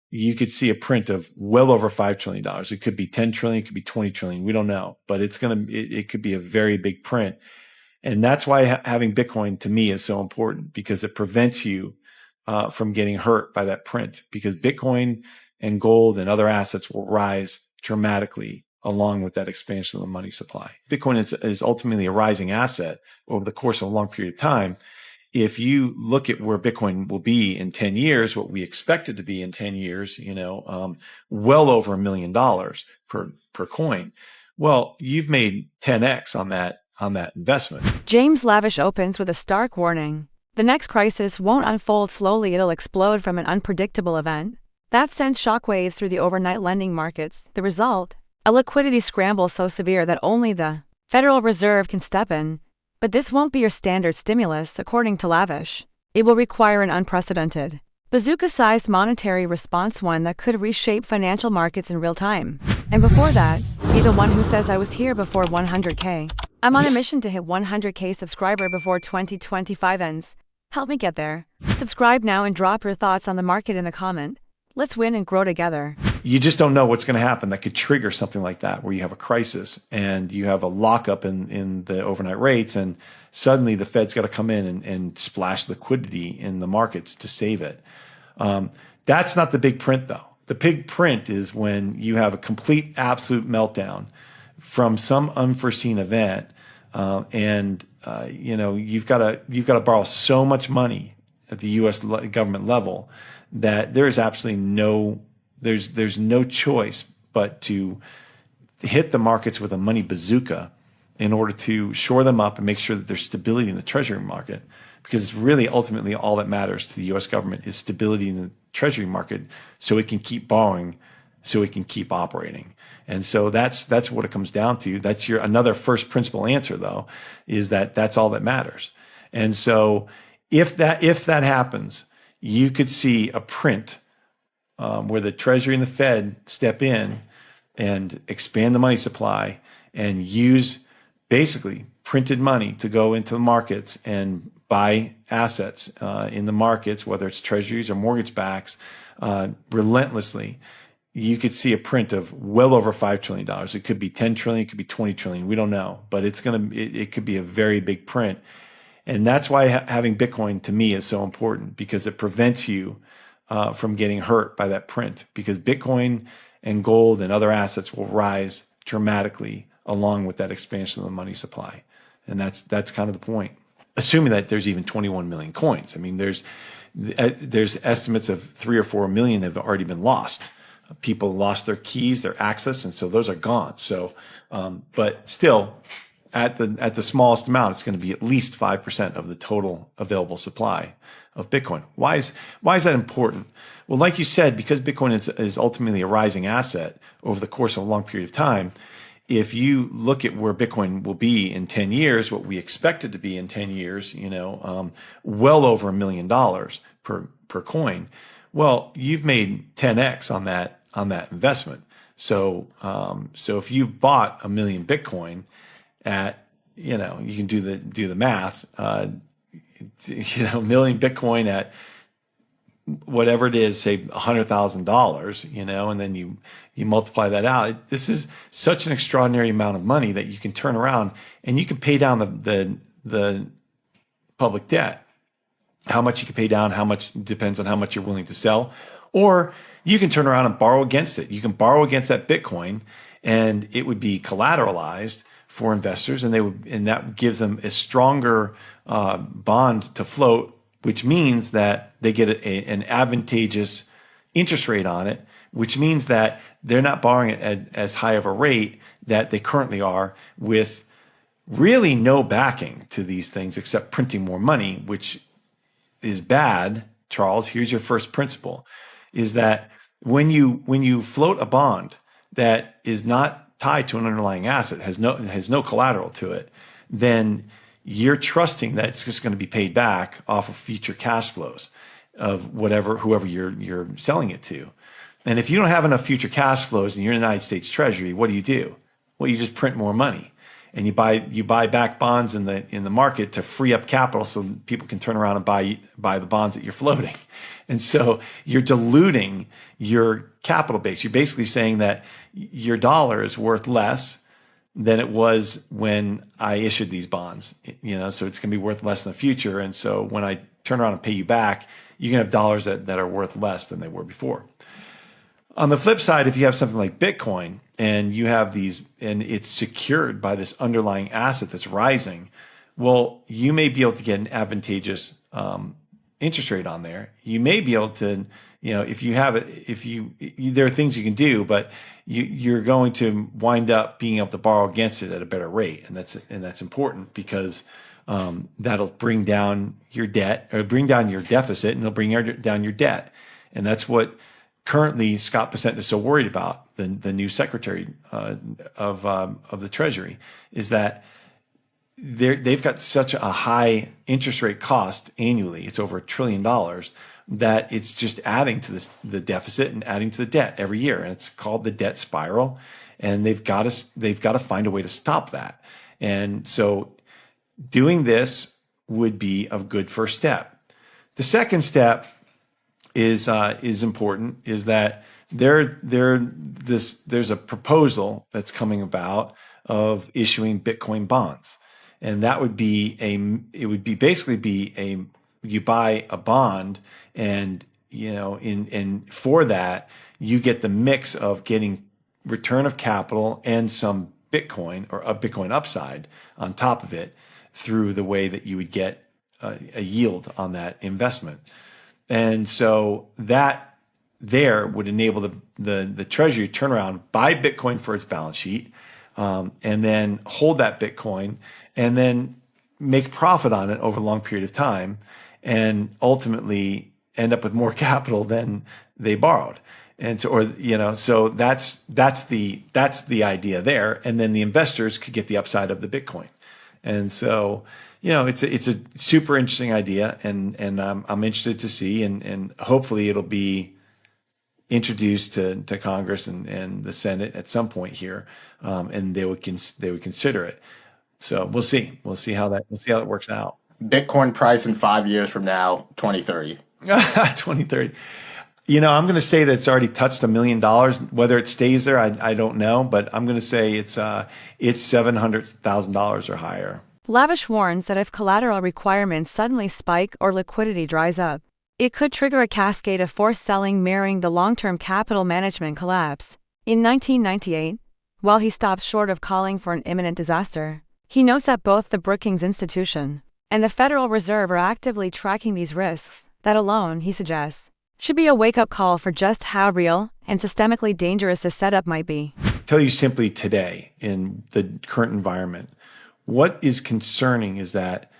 you could see a print of well over $5 trillion. It could be 10 trillion, it could be 20 trillion. We don't know, but it could be a very big print. And that's why having Bitcoin to me is so important, because it prevents you from getting hurt by that print, because Bitcoin and gold and other assets will rise dramatically along with that expansion of the money supply. Bitcoin is ultimately a rising asset over the course of a long period of time. If you look at where Bitcoin will be in 10 years, what we expect it to be in 10 years, well over $1 million per coin. Well, you've made 10x on that investment. James Lavish opens with a stark warning. The next crisis won't unfold slowly, it'll explode from an unpredictable event. That sends shockwaves through the overnight lending markets. The result? A liquidity scramble so severe that only the Federal Reserve can step in. But this won't be your standard stimulus, according to Lavish. It will require an unprecedented, bazooka-sized monetary response, one that could reshape financial markets in real time. And before that, be the one who says I was here before 100K. I'm on a mission to hit 100K subscriber before 2025 ends. Help me get there. Subscribe now and drop your thoughts on the market in the comment. Let's win and grow together. You just don't know what's going to happen that could trigger something like that, where you have a crisis and you have a lockup in the overnight rates, and suddenly the Fed's got to come in and splash liquidity in the markets to save it. That's not the big print, though. The big print is when you have a complete, absolute meltdown from some unforeseen event, you've got to borrow so much money at the U.S. government level that there is absolutely there's no choice but to hit the markets with a money bazooka in order to shore them up and make sure that there's stability in the treasury market, because it's really ultimately all that matters to the U.S. government is stability in the treasury market, so it can keep borrowing, so it can keep operating. And so that's what it comes down to. That's another first principle answer, though, is that that's all that matters. And so if that happens, you could see a print where the Treasury and the Fed step in and expand the money supply and use basically printed money to go into the markets and buy assets in the markets, whether it's treasuries or mortgage backs, relentlessly. You could see a print of well over $5 trillion. It could be 10 trillion, it could be 20 trillion. We don't know, but it could be a very big print. And that's why having Bitcoin to me is so important, because it prevents you from getting hurt by that print, because Bitcoin and gold and other assets will rise dramatically along with that expansion of the money supply. And that's kind of the point. Assuming that there's even 21 million coins. I mean, there's estimates of 3 or 4 million that have already been lost. People lost their keys, their access, and so those are gone. So, but still, at the smallest amount, it's going to be at least 5% of the total available supply of Bitcoin. Why is that important? Well, like you said, because Bitcoin is ultimately a rising asset over the course of a long period of time. If you look at where Bitcoin will be in 10 years, what we expect it to be in 10 years, well over $1 million per coin. Well, you've made 10x on that investment. So if you bought 1 million Bitcoin at, you can do the math, 1 million Bitcoin at whatever it is, say $100,000, and then you multiply that out. This is such an extraordinary amount of money that you can turn around and you can pay down the public debt. How much you can pay down, how much depends on how much you're willing to sell, or you can turn around and borrow against it. You can borrow against that Bitcoin, and it would be collateralized for investors, and that gives them a stronger bond to float, which means that they get an advantageous interest rate on it, which means that they're not borrowing at as high of a rate that they currently are, with really no backing to these things except printing more money, which is bad. Charles, here's your first principle, is that when you float a bond that is not tied to an underlying asset, has no collateral to it, then you're trusting that it's just going to be paid back off of future cash flows of whoever you're selling it to. And if you don't have enough future cash flows in your United States Treasury, what do? Well, you just print more money. and you buy back bonds in the market to free up capital so people can turn around and buy the bonds that you're floating. And so you're diluting your capital base. You're basically saying that your dollar is worth less than it was when I issued these bonds, so it's going to be worth less in the future. And so when I turn around and pay you back, you're going to have dollars that are worth less than they were before. On the flip side, if you have something like Bitcoin and you have these, and it's secured by this underlying asset that's rising, well, you may be able to get an advantageous interest rate on there. You may be able to, if you have it, there are things you can do, but you're going to wind up being able to borrow against it at a better rate, and that's important because that'll bring down your debt or bring down your deficit, and it'll bring down your debt, and that's what currently Scott Bessent is so worried about, the new Secretary of the Treasury, is that they've got such a high interest rate cost annually. It's over $1 trillion that it's just adding to the deficit and adding to the debt every year. And it's called the debt spiral. And they've got to find a way to stop that. And so doing this would be a good first step. The second step is important, is that there's a proposal that's coming about of issuing Bitcoin bonds. And that would be you buy a bond, and for that you get the mix of getting return of capital and some Bitcoin or a Bitcoin upside on top of it through the way that you would get a yield on that investment. And so that there would enable the Treasury to turn around, buy Bitcoin for its balance sheet, and then hold that Bitcoin and then make profit on it over a long period of time, and ultimately end up with more capital than they borrowed. And so, so that's the idea there. And then the investors could get the upside of the Bitcoin. And so, it's a super interesting idea, and I'm interested to see, and hopefully it'll be introduced to Congress and the Senate at some point here, and they would consider it. So we'll see how that works out. Bitcoin price in 5 years from now, 2030. 2030. I'm going to say that it's already touched $1 million. Whether it stays there, I don't know, but I'm going to say it's $700,000 or higher. Lavish warns that if collateral requirements suddenly spike or liquidity dries up, it could trigger a cascade of forced selling mirroring the long-term capital management collapse. In 1998, while he stops short of calling for an imminent disaster, he notes that both the Brookings Institution and the Federal Reserve are actively tracking these risks. That alone, he suggests, should be a wake-up call for just how real and systemically dangerous this setup might be. Tell you simply today, in the current environment, what is concerning is that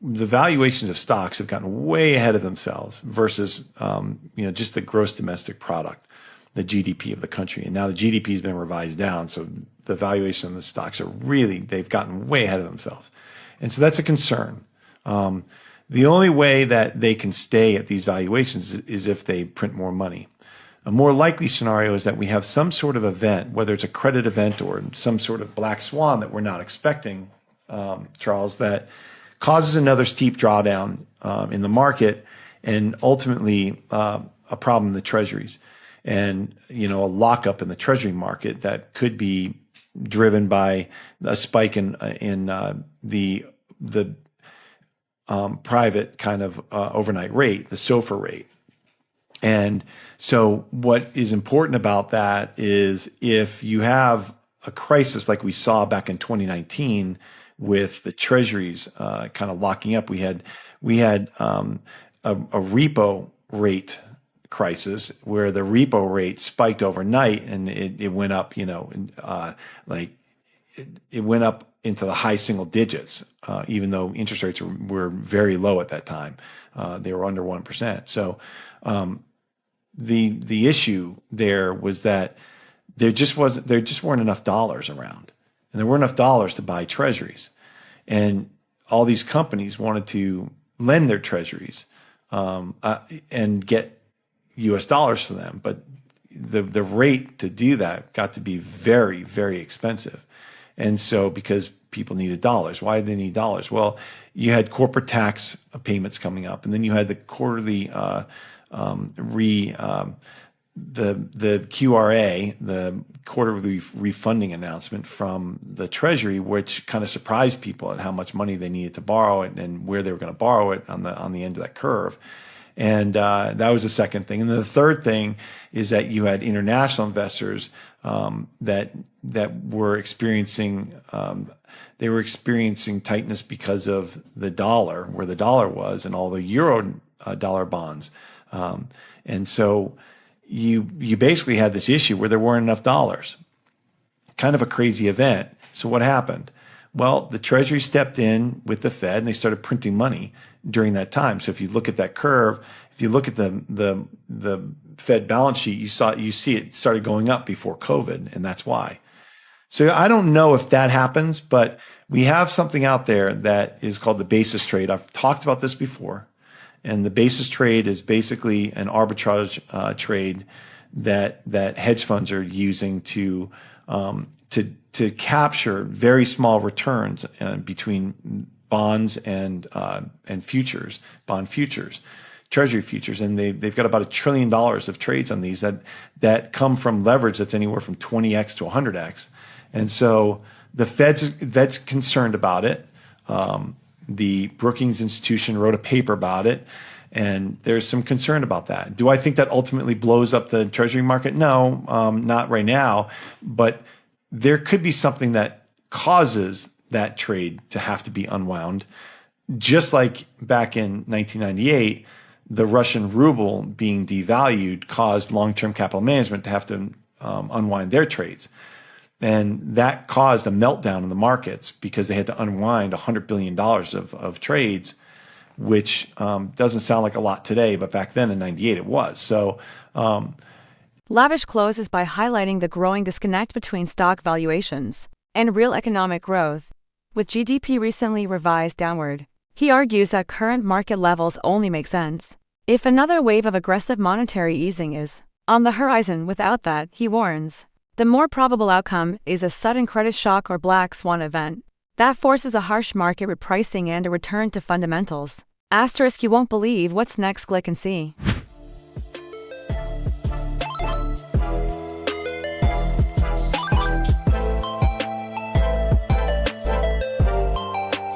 the valuations of stocks have gotten way ahead of themselves versus, just the gross domestic product, the GDP of the country. And now the GDP has been revised down. So the valuation of the stocks they've gotten way ahead of themselves. And so that's a concern. The only way that they can stay at these valuations is if they print more money. A more likely scenario is that we have some sort of event, whether it's a credit event or some sort of black swan that we're not expecting, Charles, that causes another steep drawdown in the market, and ultimately a problem in the treasuries, and a lockup in the treasury market that could be driven by a spike in the private kind of overnight rate, the SOFR rate. And so what is important about that is if you have a crisis like we saw back in 2019 with the treasuries kind of locking up, we had a repo rate crisis where the repo rate spiked overnight, and it went up, it went up into the high single digits, even though interest rates were very low at that time. They were under 1%. So the issue there was that there just weren't enough dollars around, and there weren't enough dollars to buy treasuries, and all these companies wanted to lend their treasuries and get U.S. dollars for them, but the rate to do that got to be very, very expensive. And so because people needed dollars. Why did they need dollars? Well, you had corporate tax payments coming up, and then you had the quarterly the QRA, the quarterly refunding announcement from the Treasury, which kind of surprised people at how much money they needed to borrow it and where they were going to borrow it on the end of that curve. And that was the second thing. And then the third thing is that you had international investors that were experiencing tightness because of the dollar, where the dollar was, and all the euro dollar bonds. And so you basically had this issue where there weren't enough dollars. Kind of a crazy event. So what happened? Well, the Treasury stepped in with the Fed and they started printing money during that time. So if you look at that curve, if you look at the Fed balance sheet, you see it started going up before COVID, and that's why. So I don't know if that happens, but we have something out there that is called the basis trade. I've talked about this before. And the basis trade is basically an arbitrage trade that hedge funds are using to capture very small returns between bonds and futures, bond futures, Treasury futures, and they've got about $1 trillion of trades on these that come from leverage that's anywhere from 20x to 100x, and so the Fed's concerned about it. The Brookings Institution wrote a paper about it, and there's some concern about that. Do I think that ultimately blows up the Treasury market? No, not right now, but there could be something that causes that trade to have to be unwound. Just like back in 1998, the Russian ruble being devalued caused long-term capital management to have to unwind their trades. And that caused a meltdown in the markets because they had to unwind $100 billion of trades, which doesn't sound like a lot today, but back then in 98 it was. So Lavish closes by highlighting the growing disconnect between stock valuations and real economic growth. With GDP recently revised downward, he argues that current market levels only make sense if another wave of aggressive monetary easing is on the horizon. Without that, he warns, the more probable outcome is a sudden credit shock or black swan event that forces a harsh market repricing and a return to fundamentals. *, you won't believe what's next. Click and see.